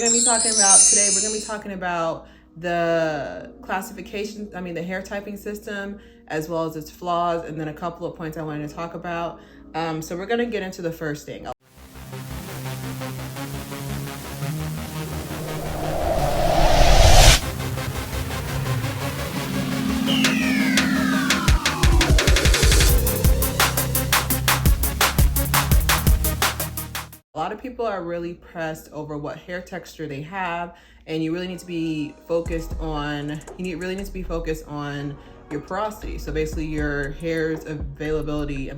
We're gonna be talking about the classification, the hair typing system, as well as its flaws, and then a couple of points I wanted to talk about. So we're gonna get into the first thing. A lot of people are really pressed over what hair texture they have, and you really need to be focused on your porosity. So basically your hair's availability,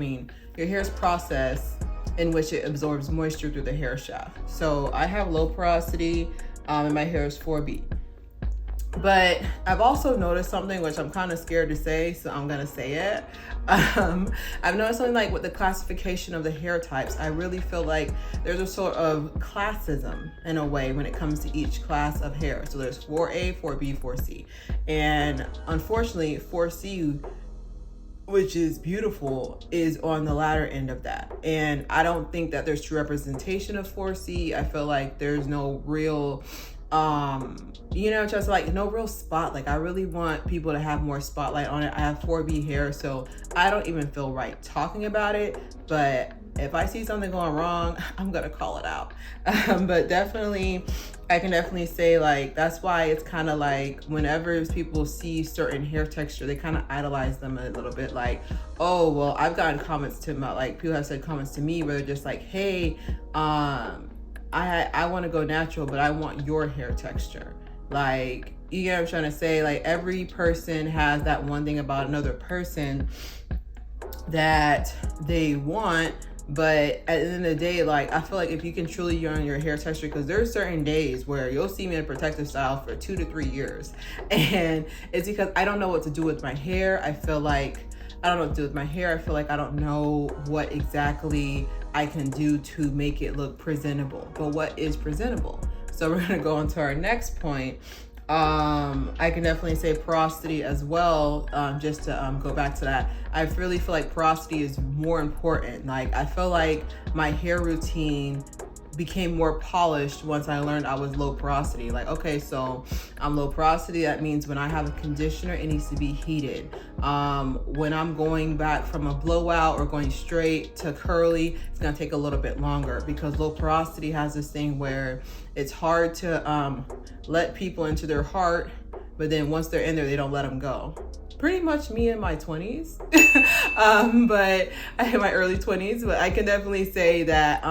your hair's process in which it absorbs moisture through the hair shaft. So I have low porosity, and my hair is 4B. But I've also noticed something which I'm kind of scared to say, so I'm gonna say it. I've noticed something like with the classification of the hair types. I really feel like there's a sort of classism in a way when it comes to each class of hair. So there's 4A, 4B, 4C. And unfortunately, 4C, which is beautiful, is on the latter end of that. And I don't think that there's true representation of 4C. I feel like there's no real just like no real spot. Like I really want people to have more spotlight on it. I have 4B hair, so I don't even feel right talking about it, but if I see something going wrong, I'm gonna call it out. But definitely, I can definitely say like, that's why it's kind of like whenever people see certain hair texture, they kind of idolize them a little bit. Like, oh, well, I've gotten comments to my, like people have said comments to me where they're just like, hey, I want to go natural, but I want your hair texture. Like, you get what I'm trying to say? Like every person has that one thing about another person that they want. But at the end of the day, like I feel like if you can truly learn your hair texture, because there's certain days where you'll see me in a protective style for 2 to 3 years. And it's because I don't know what to do with my hair. I feel like I don't know what to do with my hair. I feel like I don't know what exactly I can do to make it look presentable. But what is presentable? So we're gonna go on to our next point. I can definitely say porosity as well, just to go back to that. I really feel like porosity is more important. Like I feel like my hair routine became more polished once I learned I was low porosity. Like, okay, so I'm low porosity. That means when I have a conditioner, it needs to be heated. When I'm going back from a blowout or going straight to curly, it's gonna take a little bit longer because low porosity has this thing where it's hard to let people into their heart, but then once they're in there, they don't let them go. Pretty much me in my 20s, but in my early 20s, but I can definitely say that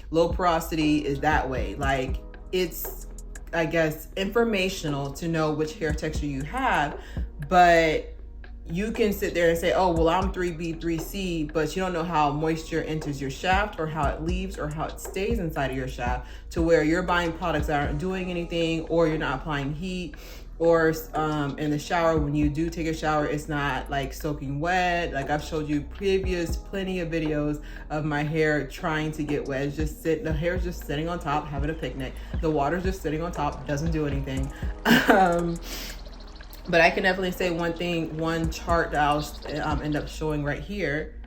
low porosity is that way. Like it's, I guess, informational to know which hair texture you have, but you can sit there and say, oh, well, I'm 3B, 3C, but you don't know how moisture enters your shaft or how it leaves or how it stays inside of your shaft, to where you're buying products that aren't doing anything, or you're not applying heat, or in the shower, when you do take a shower, it's not like soaking wet. Like I've showed you plenty of videos of my hair trying to get wet. It's just the hair's just sitting on top, having a picnic. The water's just sitting on top, doesn't do anything. But I can definitely say one chart that I'll end up showing right here.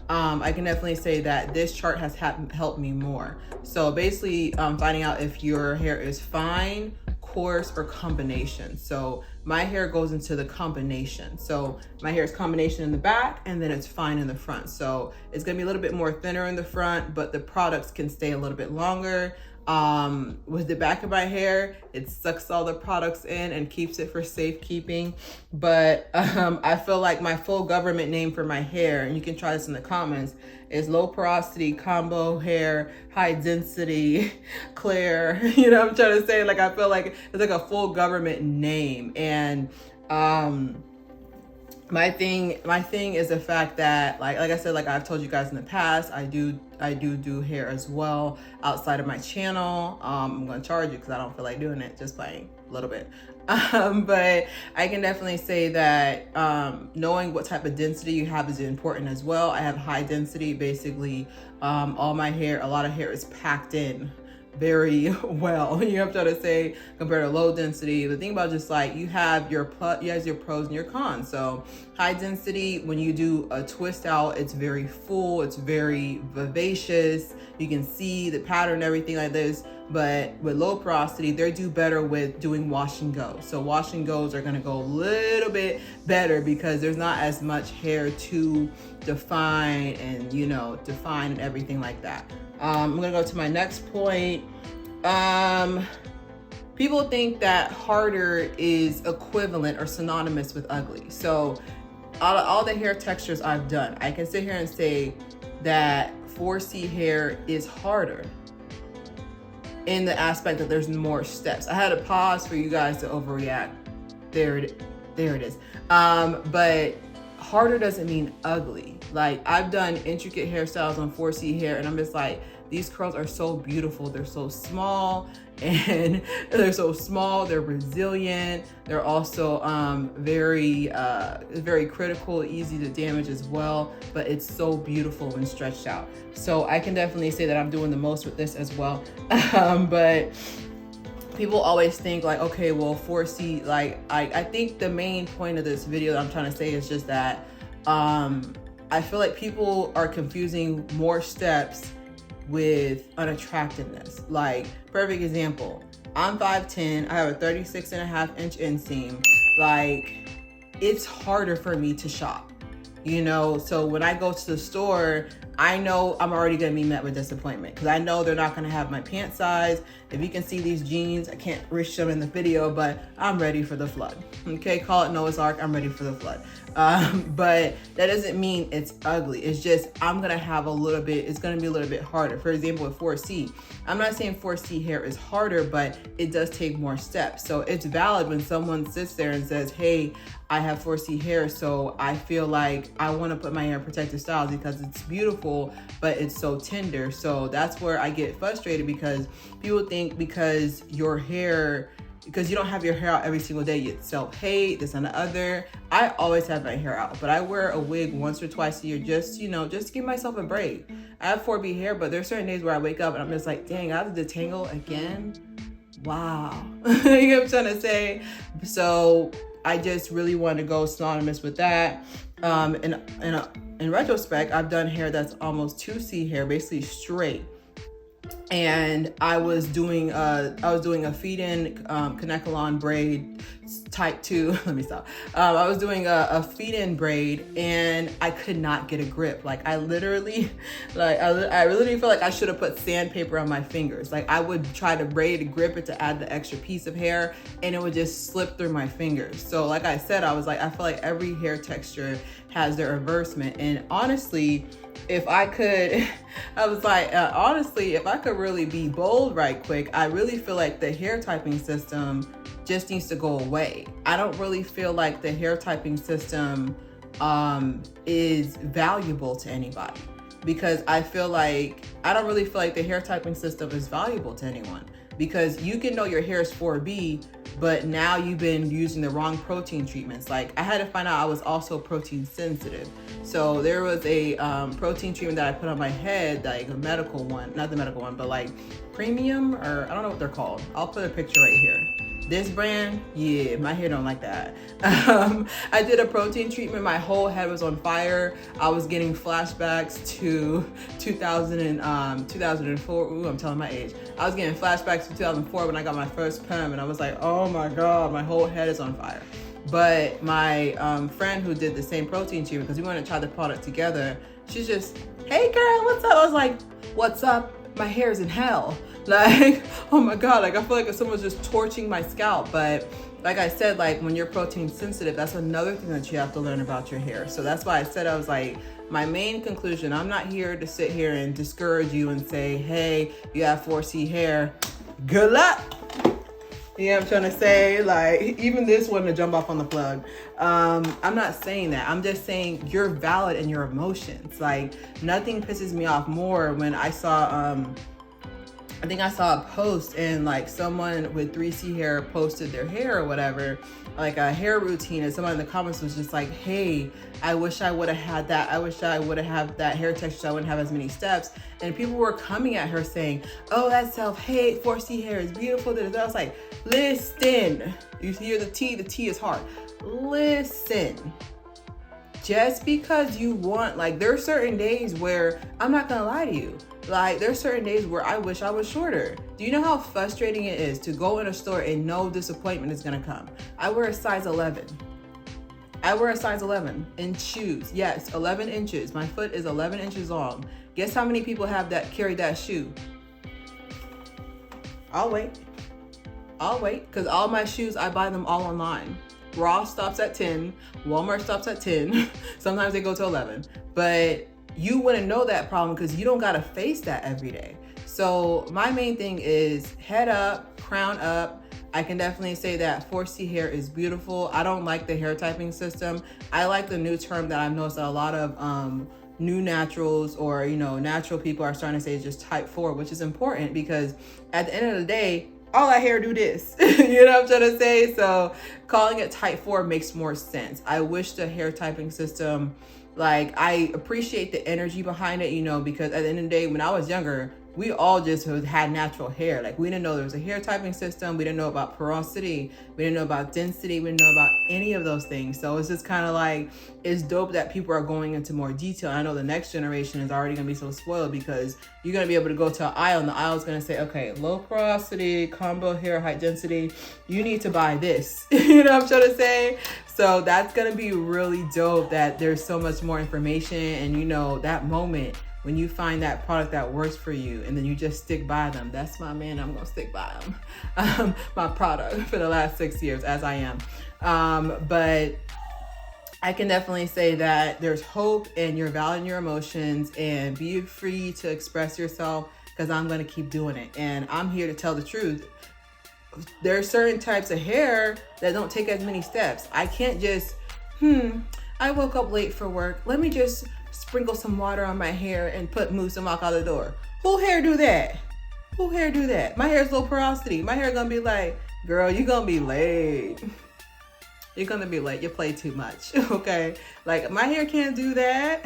I can definitely say that this chart has helped me more. So basically finding out if your hair is fine, coarse, or combination. So my hair goes into the combination. So my hair is combination in the back, and then it's fine in the front. So it's gonna be a little bit more thinner in the front, but the products can stay a little bit longer. With the back of my hair, it sucks all the products in and keeps it for safekeeping. But I feel like my full government name for my hair, and you can try this in the comments, is low porosity combo hair, high density clear. You know what I'm trying to say? Like I feel like it's like a full government name. And my thing is the fact that like I said, like I've told you guys in the past, I do hair as well outside of my channel. I'm gonna charge you because I don't feel like doing it, just playing a little bit. But I can definitely say that knowing what type of density you have is important as well. I have high density. Basically all my hair, a lot of hair is packed in very well, you have to say, compared to low density. The thing about just like you have your pros and your cons. So high density, when you do a twist out, it's very full, it's very vivacious, you can see the pattern, everything like this. but with low porosity, they do better with doing wash and go. So wash and goes are gonna go a little bit better because there's not as much hair to define and, you know, define and everything like that. I'm gonna go to my next point. People think that harder is equivalent or synonymous with ugly. So all the hair textures I've done, I can sit here and say that 4C hair is harder in the aspect that there's more steps. I had to pause for you guys to overreact. There it is. But harder doesn't mean ugly. Like, I've done intricate hairstyles on 4C hair and I'm just like, these curls are so beautiful. They're so small and they're resilient. They're also very critical, easy to damage as well, but it's so beautiful when stretched out. So I can definitely say that I'm doing the most with this as well. But people always think like, okay, well, 4C, like, I think the main point of this video that I'm trying to say is just that I feel like people are confusing more steps with unattractiveness. Like, perfect example, I'm 5'10", I have a 36.5-inch inseam. Like, it's harder for me to shop, you know? So when I go to the store, I know I'm already gonna be met with disappointment because I know they're not gonna have my pant size. If you can see these jeans, I can't reach them in the video, but I'm ready for the flood. Okay, call it Noah's Ark, I'm ready for the flood. But that doesn't mean it's ugly. It's just, I'm gonna have it's gonna be a little bit harder. For example, with 4C, I'm not saying 4C hair is harder, but it does take more steps. So it's valid when someone sits there and says, hey, I have 4C hair, so I feel like I wanna put my hair in protective styles because it's beautiful, but it's so tender. So that's where I get frustrated because people think because you don't have your hair out every single day, you self-hate, this and the other. I always have my hair out, but I wear a wig once or twice a year just, you know, just to give myself a break. I have 4B hair, but there's certain days where I wake up and I'm just like, dang, I have to detangle again. Wow. You know what I'm trying to say? So I just really want to go synonymous with that. In retrospect, I've done hair that's almost 2C hair, basically straight. And I was doing a feed-in Kanekalon braid type 2. Let me stop. I was doing a feed-in braid and I could not get a grip. Like, I literally feel like I should have put sandpaper on my fingers. Like, I would try to braid to grip it to add the extra piece of hair and it would just slip through my fingers. So like I said, I was like, I feel like every hair texture has their reversement. And honestly, if I could, honestly, if I could really be bold right quick, I really feel like the hair typing system just needs to go away. I don't really feel like the hair typing system is valuable to anybody because I don't really feel like the hair typing system is valuable to anyone because you can know your hair is 4B, but now you've been using the wrong protein treatments. Like, I had to find out I was also protein sensitive. So there was a protein treatment that I put on my head, like a medical one, not the medical one, but like premium, or I don't know what they're called. I'll put a picture right here. This brand, yeah, my hair don't like that. I did a protein treatment. My whole head was on fire. I was getting flashbacks to 2004. Ooh, I'm telling my age. I was getting flashbacks to 2004 when I got my first perm, and I was like, oh my God, my whole head is on fire. But my friend who did the same protein treatment, because we wanted to try the product together, she's just, hey girl, what's up? I was like, what's up? My hair's in hell. Like, oh my God, like I feel like someone's just torching my scalp. But like I said, like when you're protein sensitive, that's another thing that you have to learn about your hair. So that's why I said, I was like, my main conclusion, I'm not here to sit here and discourage you and say, hey, you have 4C hair, good luck. You know what I'm trying to say? Like, even this one to jump off on the plug. I'm not saying that. I'm just saying you're valid in your emotions. Like, nothing pisses me off more when I saw, I think I saw a post and like someone with 3C hair posted their hair or whatever, like a hair routine, and someone in the comments was just like, hey, I wish I would have had that. I wish I would have had that hair texture so I wouldn't have as many steps. And people were coming at her saying, oh, that's self-hate, 4C hair is beautiful. I was like, listen, you hear the T is hard. Listen, just because you want, like, there are certain days where, I'm not gonna lie to you, like, there's certain days where I wish I was shorter. Do you know how frustrating it is to go in a store and no disappointment is gonna come? I wear a size 11. I wear a size 11 in shoes. Yes, 11 inches. My foot is 11 inches long. Guess how many people have that, carry that shoe? I'll wait, because all my shoes, I buy them all online. Ross stops at 10, Walmart stops at 10, sometimes they go to 11. But you wouldn't know that problem because you don't gotta face that every day. So my main thing is head up, crown up. I can definitely say that 4C hair is beautiful. I don't like the hair typing system. I like the new term that I've noticed that a lot of new naturals, or natural people are starting to say is just type 4, which is important because at the end of the day, all that hair do this. You know what I'm trying to say? So calling it type 4 makes more sense. I wish the hair typing system, like, I appreciate the energy behind it, because at the end of the day, when I was younger, we all just had natural hair. Like, we didn't know there was a hair typing system. We didn't know about porosity. We didn't know about density. We didn't know about any of those things. So it's just kind of like, it's dope that people are going into more detail. I know the next generation is already going to be so spoiled because you're going to be able to go to an aisle and the aisle is going to say, okay, low porosity, combo hair, high density. You need to buy this. You know what I'm trying to say? So that's going to be really dope that there's so much more information, and that moment when you find that product that works for you and then you just stick by them. That's my man. I'm going to stick by them. My product for the last 6 years, as I am. But I can definitely say that there's hope, and you're valuing your emotions, and be free to express yourself, because I'm going to keep doing it. And I'm here to tell the truth. There are certain types of hair that don't take as many steps. I can't just, I woke up late for work. Let me just sprinkle some water on my hair and put mousse and walk out the door. Who hair do that? Who hair do that? My hair's low porosity. My hair gonna be like, girl, you gonna be late. You're gonna be late. You play too much, okay? Like, my hair can't do that.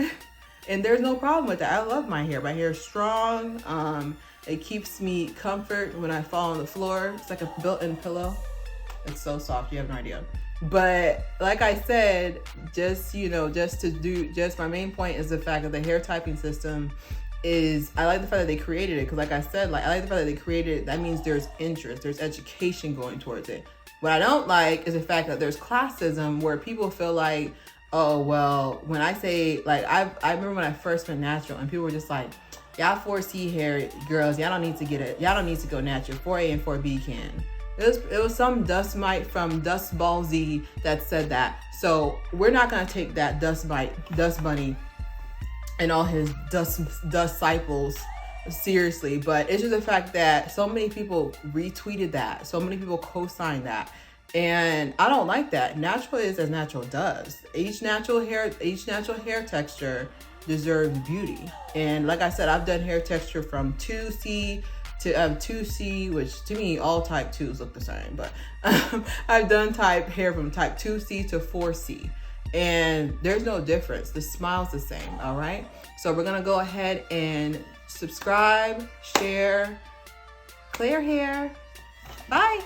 And there's no problem with that. I love my hair. My hair is strong. It keeps me comfort when I fall on the floor. It's like a built-in pillow. It's so soft, you have no idea. But like I said, my main point is the fact that the hair typing system is, I like the fact that they created it, because like I said, I like the fact that they created it. That means there's interest, there's education going towards it. What I don't like is the fact that there's classism, where people feel like, oh, well, when I say, like, I remember when I first went natural and people were just like, y'all 4C hair girls, y'all don't need to get it. Y'all don't need to go natural. 4A and 4B can. It was some dust mite from Dust Ball Z that said that. So we're not gonna take that dust bunny and all his dust disciples seriously. But it's just the fact that so many people retweeted that, so many people co-signed that, and I don't like that. Natural is as natural does. Each natural hair texture deserves beauty. And like I said, I've done hair texture from 2C to 2C, which to me all type 2s look the same, but I've done hair from type 2C to 4C, and there's no difference. The smile's the same. All right, so we're gonna go ahead and subscribe, share, clear hair. Bye.